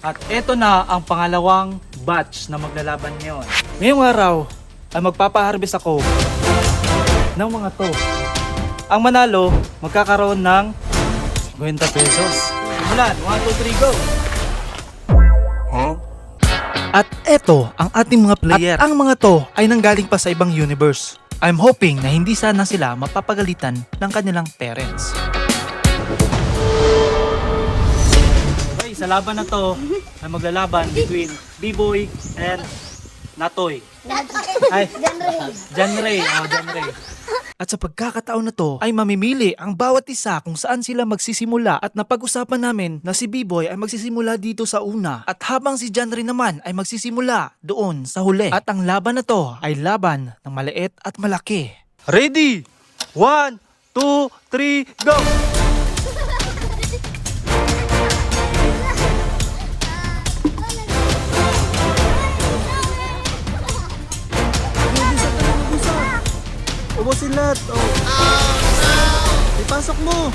At eto na ang pangalawang batch na maglalaban ngayon. Ngayong araw ay magpapaharvest ako ng mga to. Ang manalo, magkakaroon ng 50 pesos. Simulan, 1, 2, 3, go! At eto ang ating mga player. At ang mga to ay nanggaling pa sa ibang universe. I'm hoping na hindi sana sila mapapagalitan ng kanilang parents. Okay, sa laban na to ay maglalaban between B-Boy and Natoy. Ay, John Ray. At sa pagkakataon na to ay mamimili ang bawat isa kung saan sila magsisimula at napag-usapan namin na si B-Boy ay magsisimula dito sa una at habang si John Ray naman ay magsisimula doon sa huli. At ang laban na to ay laban ng maliit at malaki. Ready? 1, 2, 3, go! Ubusin lahat. Oh no! Ipasok mo.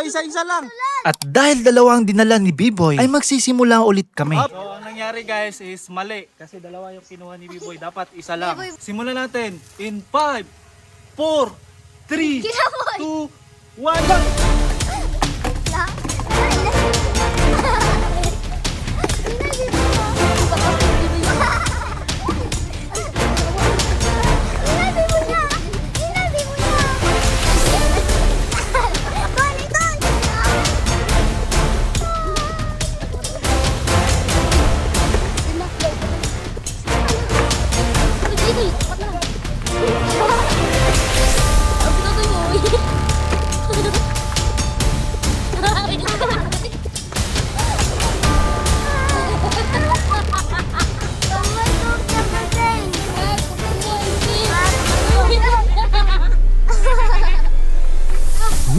Isa-isa lang. At dahil dalawa ang dinala ni B-Boy, ay magsisimula ulit kami. So, ang nangyari guys is mali. Kasi dalawa yung kinuha ni B-Boy. Dapat isa lang. Simulan natin in 5, 4, 3, 2, 1, go!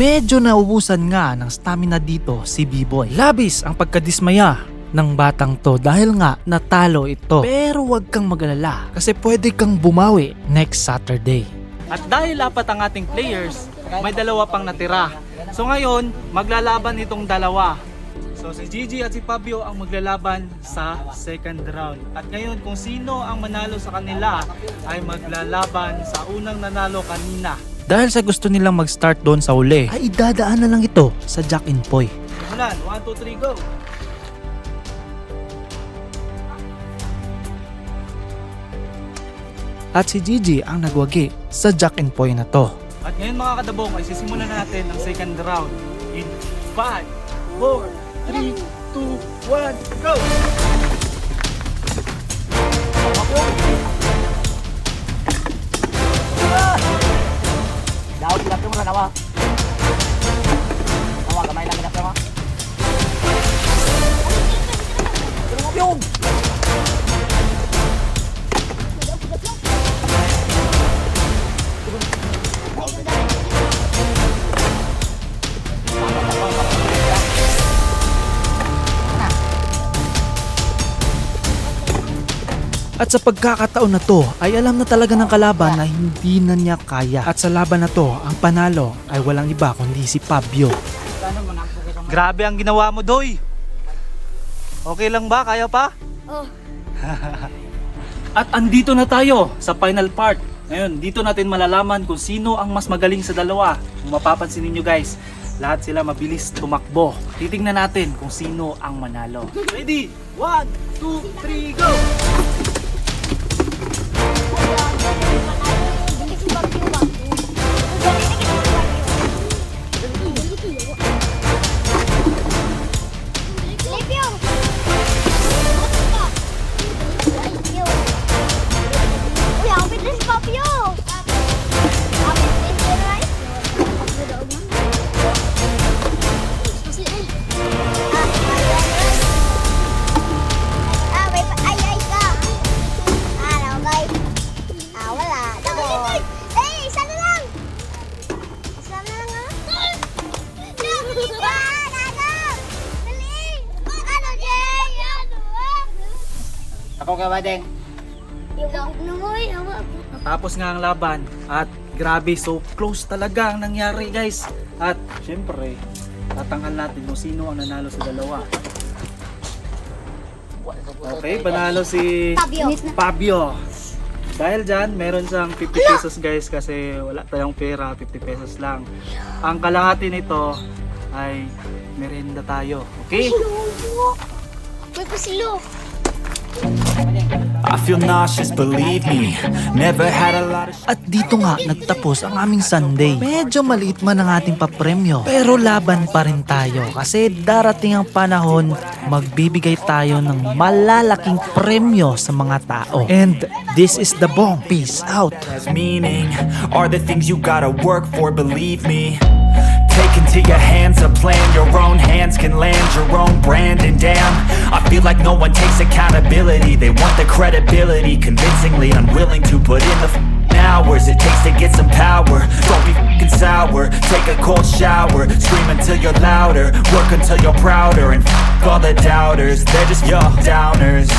Medyo naubusan nga ng stamina dito si B-Boy. Labis ang pagkadismaya ng batang to dahil nga natalo ito. Pero wag kang mag-alala kasi pwede kang bumawi next Saturday. At dahil apat ang ating players, may dalawa pang natira. So ngayon, maglalaban itong dalawa. So si Gigi at si Fabio ang maglalaban sa second round. At ngayon kung sino ang manalo sa kanila ay maglalaban sa unang nanalo kanina. Dahil sa gusto nilang mag-start doon sa uli, ay idadaan na lang ito sa Jack and Poy. Simulan, 1, 2, 3, go! At si Gigi ang nagwagi sa Jack and Poy na to. At ngayon mga kadabong ay sisimulan na natin ang second round in 5, 4, 3, 2, 1, go! Daw, tilapia mo na nawa. Nawa, kamay lang tilapia mo. Tulong mo yung! At sa pagkakataon na to ay alam na talaga ng kalaban na hindi na niya kaya. At sa laban na to, ang panalo ay walang iba kundi si Fabio. Grabe ang ginawa mo, Doy. Okay lang ba? Kaya pa? Oh. At andito na tayo sa final part. Ngayon, dito natin malalaman kung sino ang mas magaling sa dalawa. Kung mapapansin niyo guys, lahat sila mabilis tumakbo. Titingnan natin kung sino ang manalo. Ready? 1, 2, 3, go! Ako ka ba, Deng? Natapos nga ang laban at grabe, so close talaga ang nangyari guys. At syempre, tatanggal natin kung sino ang nanalo sa dalawa. Okay, panalo si Fabio. Dahil dyan, meron siyang 50 pesos guys kasi wala tayong pera, 50 pesos lang. Ang kalahati nito ay merienda tayo. Okay? May pasilo. I feel nauseous, believe me. Never had a lot of At dito nga nagtapos ang aming Sunday. Medyo maliit man ang ating papremyo, pero laban pa rin tayo kasi darating ang panahon magbibigay tayo ng malalaking premyo sa mga tao. And this is the Bong. Peace out. meaning are the things you gotta work for, believe me. Take into your hands a plan, your own hands can land your own brand. And damn, I feel like no one takes accountability. They want the credibility, convincingly unwilling to put in the hours it takes to get some power. Don't be f***ing sour, take a cold shower, scream until you're louder, work until you're prouder, and f*** all the doubters, they're just your downers.